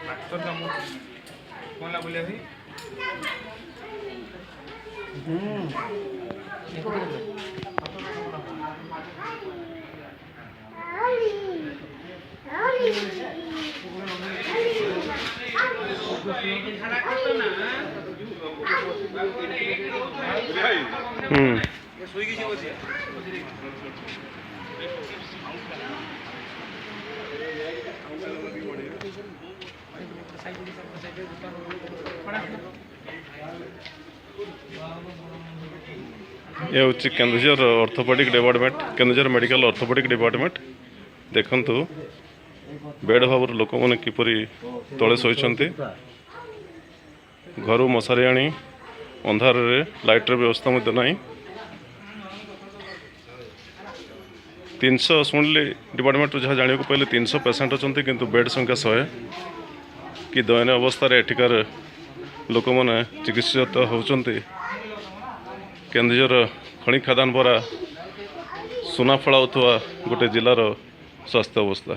Doctor का मुंह कौन ला बोले अभी ये हूँ Keonjhar orthopaedic department Keonjhar medical orthopaedic department देखंतु बेड भाव लोक मैंने किपरि तले शोचती घर मशारी आनी अंधार लाइटर व्यवस्था ना 300 शुणिले डिपार्टमेंट जहाँ जाना पाइले 300 पेसेंट अच्छा किंतु बेड संख्या 100 कि दयनीय अवस्था एठिकार लोक मैंने चिकित्सित होती केन्दुझर खଣି खादान भरा सुना फड़ा गोटे जिलार स्वास्थ्य अवस्था।